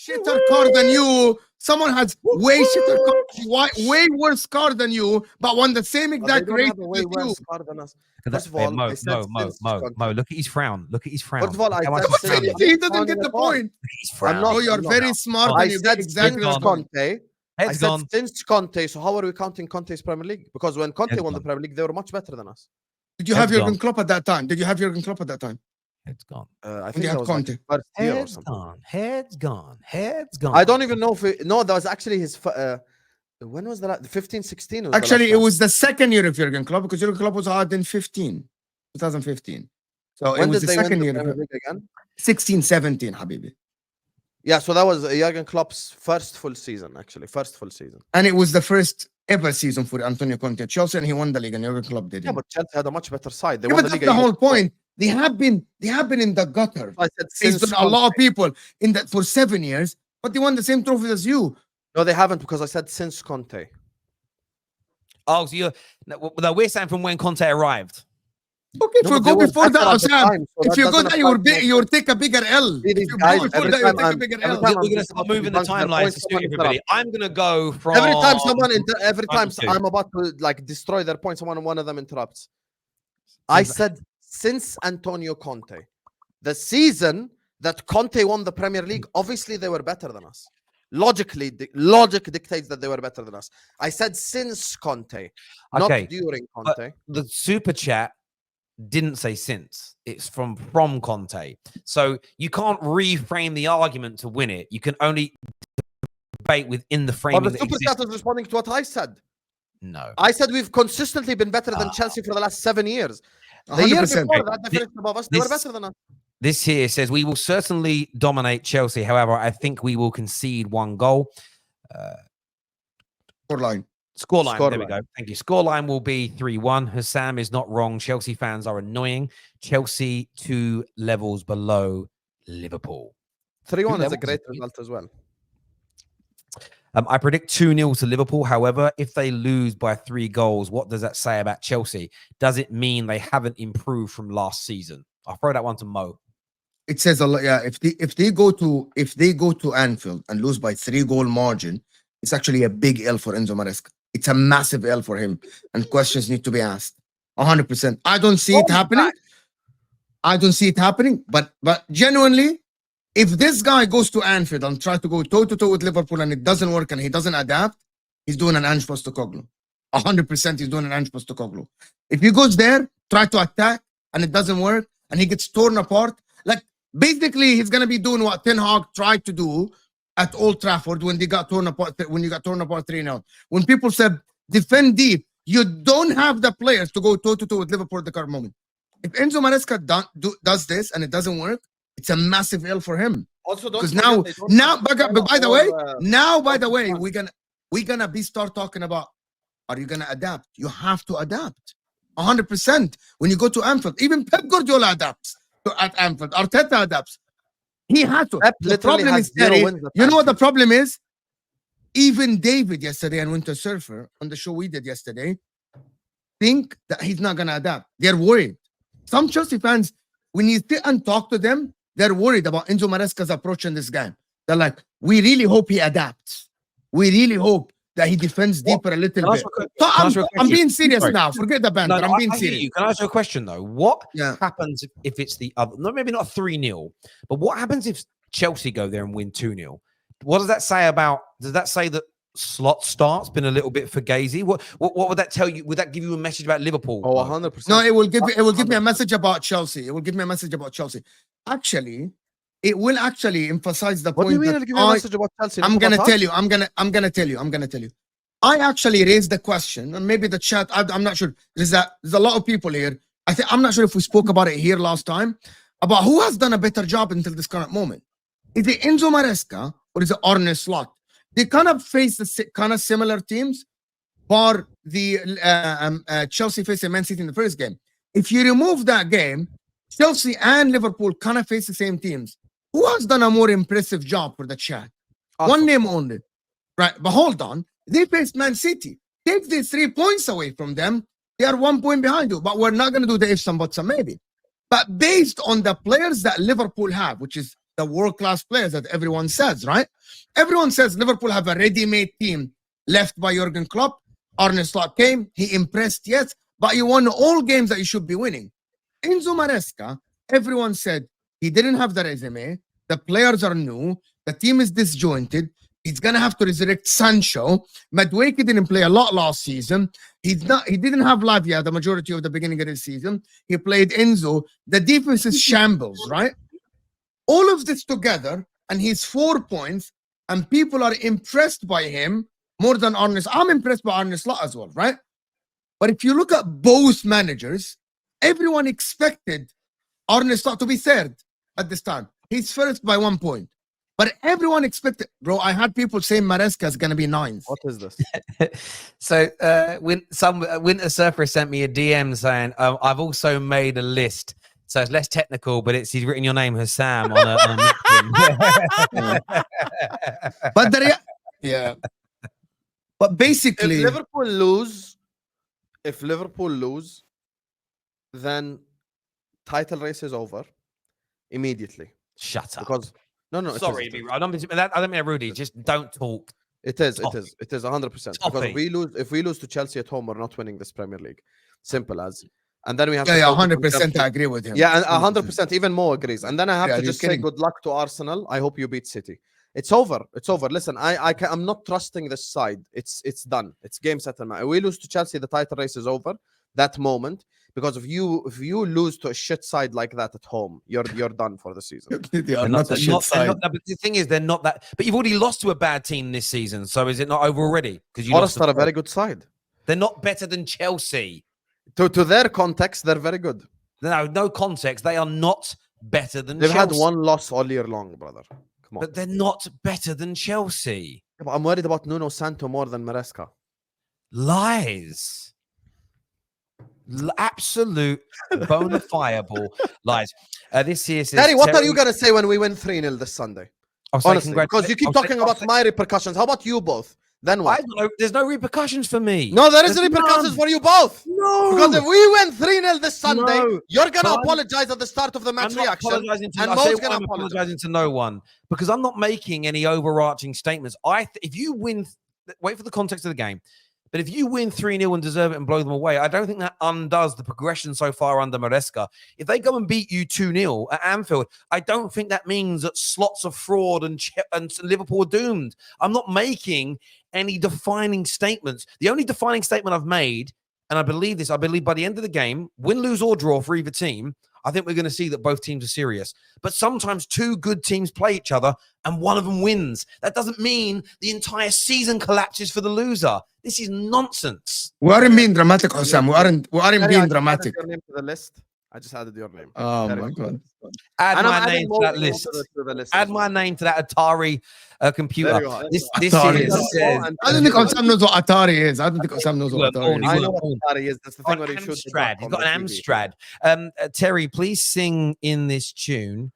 shitter car than you. Someone has way shitter car, way worse car than you, but won the same exact race as way you. worse car than us. First of all, Mo, I said Mo, look at his frown. Look at his frown. First of all, I said He doesn't get the point. No, you're very smart. I And you said get exactly since the point. Conte. I said since Conte. So how are we counting Conte's Premier League? Because when Conte won the Premier League, they were much better than us. Did you have Jurgen Klopp at that time? Did you have Jurgen Klopp at that time? Head's gone. I think that was Conte. Like head's gone. Head's gone. Head's gone. I don't even know if no, that was actually his. When was that? 15, 16? Actually, it was the second year of Jurgen Klopp because Jurgen Klopp was hired in 2015. So when it was did the they second win year the Premier League again? 16, 17, Habibi. Yeah, so that was Jurgen Klopp's first full season, actually. First full season. And it was the first ever season for Antonio Conte at Chelsea, and he won the league, and Jurgen Klopp did it. Yeah, but Chelsea had a much better side. They Yeah, won but the league. that's the whole point. They have been in the gutter. I said There's been a lot of people in that for 7 years, but they won the same trophies as you. No, they haven't, because I said since Conte. Oh, so you're no, we're saying from when Conte arrived. Okay, if you go before that, Sam, if you go there, you would take a bigger L. If you go before that, you take a bigger L. We're going to start moving the timelines to suit everybody. I'm going to go from every time I'm about to like destroy their point, one of them interrupts. I said since Antonio Conte, the season that Conte won the Premier League, obviously they were better than us. Logic dictates that they were better than us. I said since Conte, not during Conte. The super chat didn't say since. It's from Conte. So you can't reframe the argument to win it. You can only debate within the framing. But the super chat is responding to what I said. No, I said we've consistently been better than Chelsea for the last 7 years. The 100%. year before that, they finished above us. They were better than us. This here says we will certainly dominate Chelsea. However, I think we will concede 1 goal. Scoreline. There we go. Thank you. Scoreline will be 3-1. Hassam is not wrong. Chelsea fans are annoying. Chelsea 2 levels below Liverpool. 3-1 is a great result as well. I predict 2-0 to Liverpool. However, if they lose by 3 goals, what does that say about Chelsea? Does it mean they haven't improved from last season? I'll throw that one to Mo. It says a lot. Yeah, if they go to Anfield and lose by 3-goal margin, it's actually a big L for Enzo Maresca. It's a massive L for him, and questions need to be asked. 100%. I don't see it happening. I don't see it happening. But genuinely, if this guy goes to Anfield and try to go toe-to-toe with Liverpool and it doesn't work and he doesn't adapt, he's doing an Ange Postecoglou. 100% he's doing an Ange Postecoglou. If he goes there, try to attack, and it doesn't work, and he gets torn apart, like basically he's gonna be doing what Ten Hag tried to do at Old Trafford when they got torn apart. When you got torn apart 3-0, when people said defend deep, you don't have the players to go toe-to-toe with Liverpool at the current moment. If Enzo Maresca does this and it doesn't work, it's a massive L for him. Also, because now, by the way, we're gonna be start talking about, are you gonna adapt? You have to adapt 100%. When you go to Anfield, even Pep Guardiola adapts at Anfield. Arteta adapts. He had to. The problem is, you know what the problem is? Even David yesterday and Winter Surfer on the show we did yesterday think that he's not gonna adapt. They're worried. Some Chelsea fans, when you sit and talk to them, they're worried about Enzo Maresca's approach in this game. They're like, we really hope he adapts. We really hope that he defends deeper a little bit. So I'm being serious now. Forget the banter. I'm being serious. Can I ask you a question though? What happens if it's the other? No, maybe not 3-0, but what happens if Chelsea go there and win 2-0? What does that say about? Does that say that slot start's been a little bit fugazi? What would that tell you? Would that give you a message about Liverpool? Oh, 100%. No, it will give me a message about Chelsea. It will give me a message about Chelsea. Actually, it will actually emphasize the point. What do you mean? Give me a message about Chelsea? I'm gonna tell you. I'm gonna tell you. I actually raised the question, and maybe the chat. I'm not sure. There's a lot of people here. I'm not sure if we spoke about it here last time about who has done a better job until this current moment. Is it Enzo Maresca or is it Arne Slot? They kind of face the kind of similar teams, bar the Chelsea facing Man City in the first game. If you remove that game, Chelsea and Liverpool kind of face the same teams. Who has done a more impressive job for the chat? One name only. Right, but hold on. They faced Man City. Take these 3 points away from them. They are 1 point behind you. But we're not going to do the ifs and buts and maybe. But based on the players that Liverpool have, which is the world-class players that everyone says, right? Everyone says Liverpool have a ready-made team left by Jurgen Klopp. Arne Slot came, he impressed, yes, but he won all games that he should be winning. Enzo Maresca, everyone said he didn't have the resume, the players are new, the team is disjointed, he's gonna have to resurrect Sancho. Madueke didn't play a lot last season. He didn't have Lavia the majority of the beginning of the season. He played Enzo. The defense is shambles, right? All of this together, and he's 4 points, and people are impressed by him more than Arne. I'm impressed by Arne Slot as well, right? But if you look at both managers, everyone expected Arne Slot to be third at this time. He's first by 1 point. But everyone expected, bro. I had people saying Maresca is going to be ninth. What is this? So Winter Surfer sent me a DM saying, I've also made a list. So it's less technical, but he's written your name, Hassam, on a napkin. But yeah. But basically, if Liverpool lose, then title race is over immediately. Shut up. Because no, sorry, I don't mean Rudy. Just don't talk. It is 100%. Because if we lose to Chelsea at home, we're not winning this Premier League. Simple as. And then we have 100% I agree with him. Yeah, and 100% even more agrees. And then I have to just say good luck to Arsenal. I hope you beat City. It's over. It's over. Listen, I'm not trusting this side. It's done. It's game set and match. If we lose to Chelsea, the title race is over. That moment, because if you lose to a shit side like that at home, you're done for the season. Not a shit side. But the thing is, they're not that. But you've already lost to a bad team this season, so is it not over already? Because Forest are a very good side. They're not better than Chelsea. To their context, they're very good. No context. They are not better than They've Chelsea. had one loss all year long, brother. Come on. But they're not better than Chelsea. Yeah, but I'm worried about Nuno Santo more than Maresca. Lies. Absolute bona fiable lies. This here says, Terry, what are you going to say when we win 3-0 this Sunday? Honestly, because you keep talking about my repercussions. How about you both? Then what? There's no repercussions for me. No, there is repercussions for you both. No. Because if we win 3-0 this Sunday, you're going to apologize at the start of the match reaction. And Mo's going to apologizing to no one because I'm not making any overarching statements. If you win, wait for the context of the game. But if you win 3-0 and deserve it and blow them away, I don't think that undoes the progression so far under Maresca. If they go and beat you 2-0 at Anfield, I don't think that means that Slots are fraud and Liverpool are doomed. I'm not making any defining statements. The only defining statement I've made, and I believe this, I believe by the end of the game, win, lose, or draw for either team, I think we're going to see that both teams are serious. But sometimes two good teams play each other and one of them wins. That doesn't mean the entire season collapses for the loser. This is nonsense. We aren't being dramatic, Osam. We aren't being dramatic. Your name to the list. I just added your name. Oh my God. Add my name to that list. Add my name to that Atari computer. This Atari. says, I don't think Osam knows what Atari is. I don't think Osam knows what Atari is. I know what Atari is. That's the thing where he should. Amstrad. He's got an Amstrad. Terry, please sing in this tune.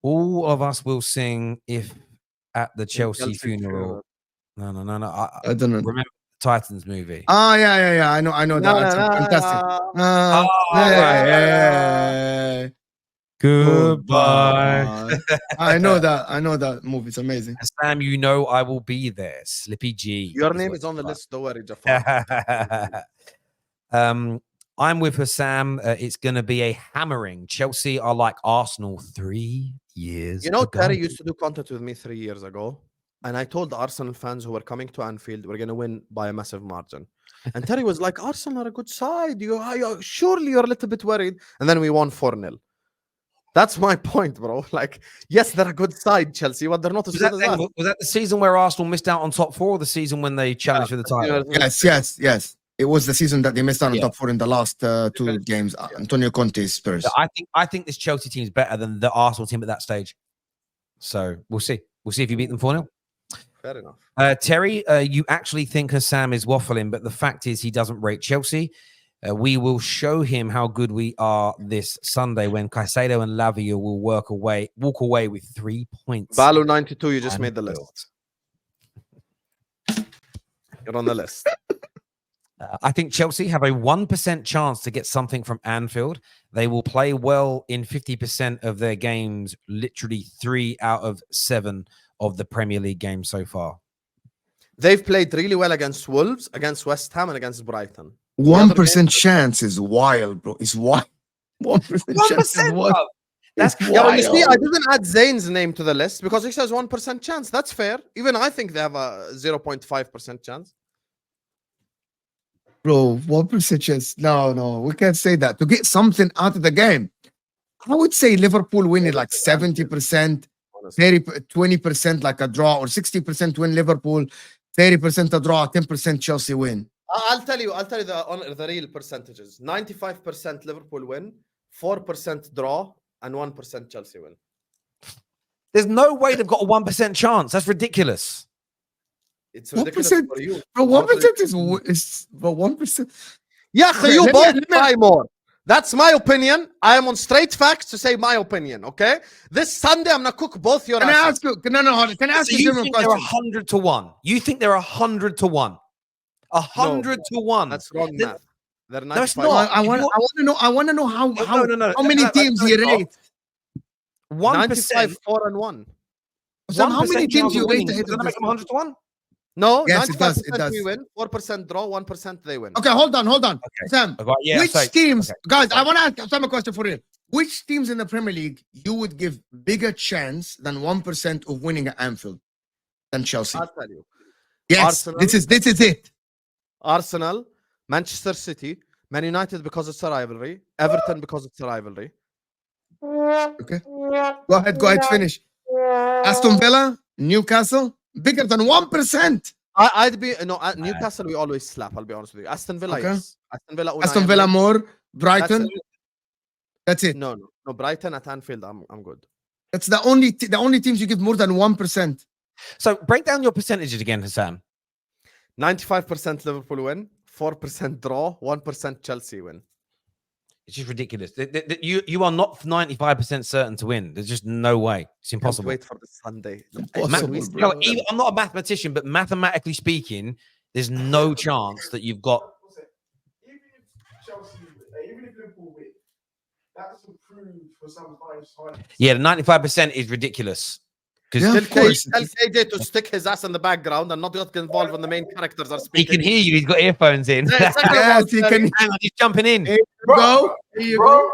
All of us will sing if at the Chelsea funeral. No. I don't know. Remember the Titans movie? Oh yeah. I know that. That's fantastic. Yeah. Goodbye. I know that movie. It's amazing. Sam, you know I will be there. Slippy G. Your name is on the list. Don't worry, Jafar. I'm with Hassam. It's going to be a hammering. Chelsea are like Arsenal 3 years ago. Terry used to do content with me 3 years ago. And I told the Arsenal fans who were coming to Anfield, we're going to win by a massive margin. And Terry was like, Arsenal are a good side. Surely you're a little bit worried. And then we won 4-0. That's my point, bro. Like, yes, they're a good side, Chelsea, but they're not as good as us. Was that the season where Arsenal missed out on top 4 or the season when they challenged for the title? Yes. It was the season that they missed out on top 4 in the last 2 games. Antonio Conte's Spurs. I think this Chelsea team is better than the Arsenal team at that stage. So we'll see. We'll see if you beat them 4-0. Fair enough. Terry, you actually think Hassam is waffling, but the fact is he doesn't rate Chelsea. We will show him how good we are this Sunday when Caicedo and Lavia will walk away with 3 points. Balu 92, you just made the list. You're on the list. I think Chelsea have a 1% chance to get something from Anfield. They will play well in 50% of their games, literally 3 out of 7 of the Premier League games so far. They've played really well against Wolves, against West Ham, and against Brighton. 1% chance is wild, bro. It's wild. 1% chance is wild. Bro. That's Yeah, but you see, I didn't add Zayn's name to the list because he says 1% chance. That's fair. Even I think they have a 0.5% chance. Bro, 1% chance. No, we can't say that. To get something out of the game, I would say Liverpool winning like 70%, 20% like a draw, or 60% win Liverpool, 30% a draw, 10% Chelsea win. I'll tell you the real percentages. 95% Liverpool win, 4% draw, and 1% Chelsea win. There's no way they've got a 1% chance. That's ridiculous. It's ridiculous 1%, for you. bro, 1% is but 1%. Yeah, Okay, you let both me- try more. That's my opinion. I am on straight facts to say my opinion, okay? This Sunday, I'm going to cook both your Can I asses. ask you? No, hold on. Can I ask So you a you general think they're question? 100 to 1? You think they're 100 to 1? 100 to 1. That's wrong Then- math. They're No, it's 95. not. I want to know how No. many teams he rates. 1%. 95, 4 and 1. So how many 1% teams chance you of winning. rate ahead Does that of make this? them 100 to 1? No, Yes, it 95% does, it does. we win, 4% draw, 1% they win. Okay, hold on. Okay. Sam, Okay, yeah, which so- teams, okay. guys, I want to ask Sam a question for you. Which teams in the Premier League you would give bigger chance than 1% of winning at Anfield than Chelsea? I'll tell you. Yes, Arsenal. this is it. Arsenal, Manchester City, Man United because it's a rivalry, Everton because it's a rivalry. Okay, go ahead, finish. Aston Villa, Newcastle, bigger than 1%. I'd be Newcastle. We always slap. I'll be honest with you. Aston Villa, Okay. yes. Aston Villa. Unai Aston Villa Emery. more, Brighton. That's it. That's it. No. Brighton at Anfield. I'm good. That's the only teams you give more than 1%. So break down your percentages again, Hassan. 95% Liverpool win, 4% draw, 1% Chelsea win. It's just ridiculous. You are not 95% certain to win. There's just no way. It's Can't impossible. wait for the Sunday. Impossible, We bro. No, I'm not a mathematician, but mathematically speaking, there's no chance that you've got. Even if Chelsea, even if Liverpool win, that doesn't prove for some science. Yeah, the 95% is ridiculous. Because Yeah, Tell of course. KJ to stick his ass in the background and not get involved when the main characters are he speaking. can hear you. He's got earphones in. Yeah, exactly. Yes, he can. Hang on, he's jumping in. Here you go. Here you go.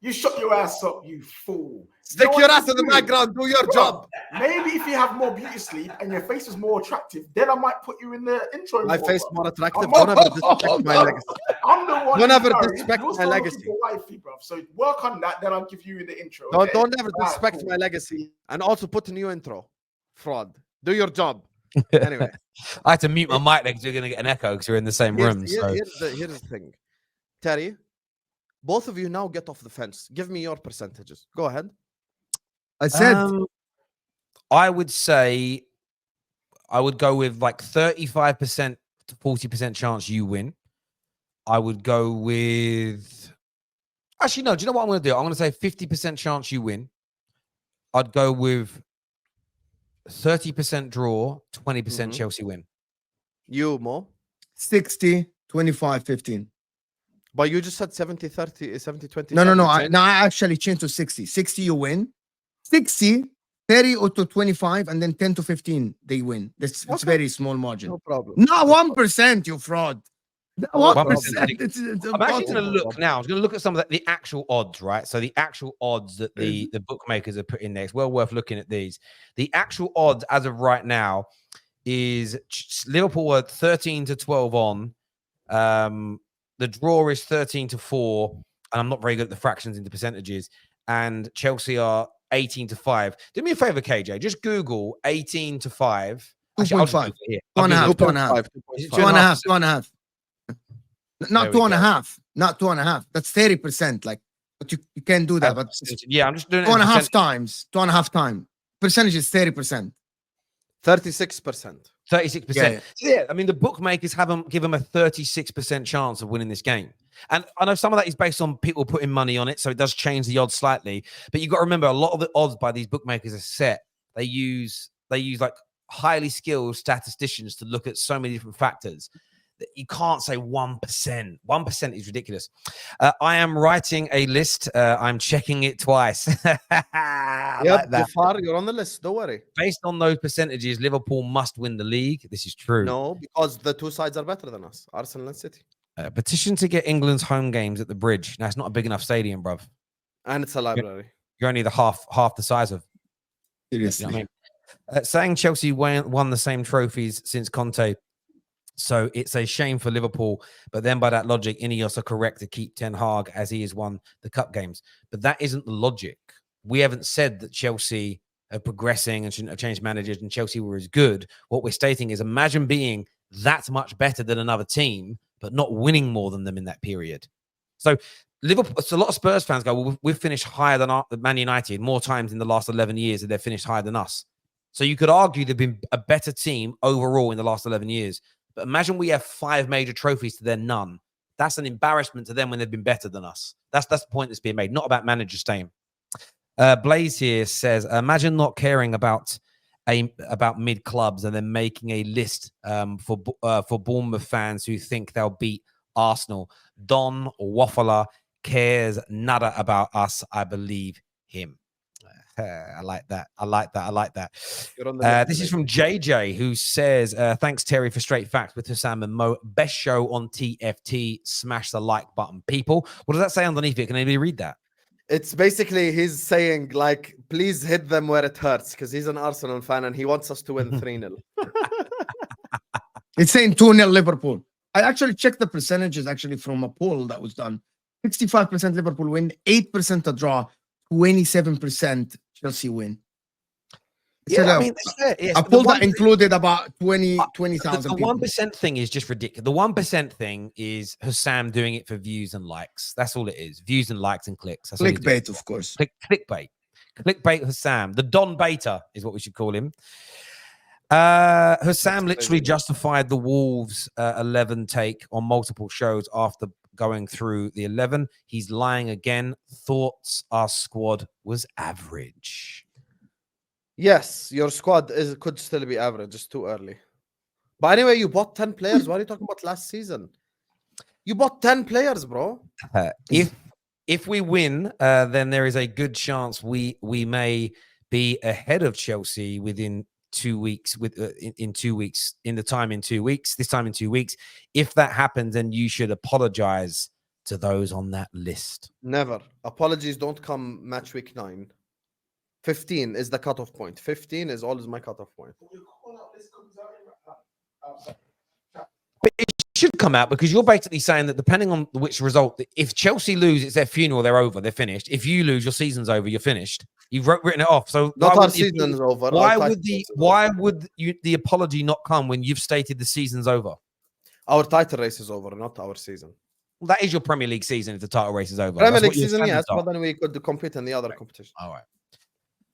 You shut your ass up, you fool. Stick You know your what ass in the you do? background. Do your Bro, job. Maybe if you have more beauty sleep and your face is more attractive, then I might put you in the intro. My more, face bro. more attractive. I'm Don't not- ever disrespect my legacy. I'm the one. Don't ever who's married. disrespect You're my still looking legacy. for wifey, bro. So work on that. Then I'll give you in the intro. Don't, okay? don't ever Alright, disrespect cool. my legacy. And also put a new intro. Fraud. Do your job. Anyway. I had to mute my mic because you're going to get an echo because you're in the same room. So. Here's the thing. Terry, both of you now get off the fence. Give me your percentages. Go ahead. I said I would say I would go with like 35% to 40% chance you win. I would go with actually no, do you know what I'm gonna do? I'm gonna say 50% chance you win. I'd go with 30% draw, 20% Chelsea win. You, Mo. 60, 25, 15. But you just said 70, 30, 70, 20. No. I 10. actually changed to 60. 60 you win. 60, 30 or to 25, and then 10 to 15 they win. It's Okay. very small margin. No problem. Not 1%, you fraud. Not 1%. It's I'm actually impossible. going to look now. I was going to look at some of the actual odds, right? So the actual odds that the bookmakers are putting there. It's well worth looking at these. The actual odds as of right now is Liverpool are 13 to 12 on. The draw is 13 to 4, and I'm not very good at the fractions into percentages. And Chelsea are 18 to 5. Do me a favor, KJ. Just Google 18 to 5. Actually, I'll just 2.5. Google it here. 2.5. 2.5. 2.5. 2.5. Not There we 2.5. Not 2.5. That's 30%. Like, but you can't do that. But Yeah, I'm just doing it. 2.5 times. 2.5 times. Percentage is 30%. 36%. 36%. Yeah. So yeah, I mean, the bookmakers give them a 36% chance of winning this game. And I know some of that is based on people putting money on it, so it does change the odds slightly. But you've got to remember, a lot of the odds by these bookmakers are set. They use like highly skilled statisticians to look at so many different factors. You can't say 1%. 1% is ridiculous. I am writing a list. I'm checking it twice. I like that. Jafar, you're on the list. Don't worry. Based on those percentages, Liverpool must win the league. This is true. No, because the two sides are better than us, Arsenal and City. Petition to get England's home games at the Bridge. Now, it's not a big enough stadium, bruv. And it's a library. You're only the half the size of. Seriously. You know what I mean? Saying Chelsea won the same trophies since Conte. So it's a shame for Liverpool. But then by that logic, Ineos are correct to keep Ten Hag as he has won the cup games. But that isn't the logic. We haven't said that Chelsea are progressing and shouldn't have changed managers and Chelsea were as good. What we're stating is imagine being that much better than another team, but not winning more than them in that period. So Liverpool, so a lot of Spurs fans go, well, we've finished higher than Man United more times in the last 11 years that they've finished higher than us. So you could argue they've been a better team overall in the last 11 years. But imagine we have 5 major trophies to their none. That's an embarrassment to them when they've been better than us. That's the point that's being made, not about manager staying. Blaze here says, imagine not caring about mid clubs and then making a list for Bournemouth fans who think they'll beat Arsenal. Don Waffler cares nada about us. I believe him. I like that. I like that. I like that. This is from JJ, who says, thanks, Terry, for straight facts with Hussam and Mo. Best show on TFT. Smash the like button, people. What does that say underneath it? Can anybody read that? It's basically he's saying, like, please hit them where it hurts because he's an Arsenal fan and he wants us to win 3-0. It's saying 2-0 Liverpool. I actually checked the percentages actually from a poll that was done. 65% Liverpool win, 8% a draw, 27% Chelsea win. Yeah, I mean, a poll that included about 20,000 the people. 1% thing is just ridiculous. The 1% thing is Hussam doing it for views and likes. That's all it is. Views and likes and clicks. That's clickbait, of course. Clickbait. Clickbait Hussam. The Don Beta is what we should call him. Hussam literally justified the Wolves 11 take on multiple shows after going through the 11. He's lying again. Thoughts our squad was average. Yes, your squad could still be average. It's too early. But anyway, you bought 10 players. What are you talking about last season? You bought 10 players, bro. If we win, then there is a good chance we may be ahead of Chelsea within 2 weeks. In 2 weeks, this time in 2 weeks. If that happens, then you should apologize to those on that list. Never. Apologies don't come match week 9. 15 is the cutoff point. 15 is always my cutoff point. It should come out because you're basically saying that depending on which result, if Chelsea lose, it's their funeral, they're over, they're finished. If you lose, your season's over, you're finished. You've written it off. So not our season is over. Why would the apology not come when you've stated the season's over? Our title race is over, not our season. Well, that is your Premier League season if the title race is over. Premier League season, yes, but then we could compete in the other competition. All right.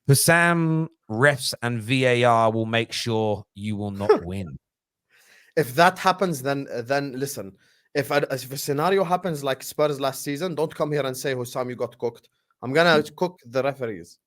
Hussam, refs, and VAR will make sure you will not win. If that happens, then listen. If a scenario happens like Spurs last season, don't come here and say, Hussam, you got cooked. I'm gonna cook the referees.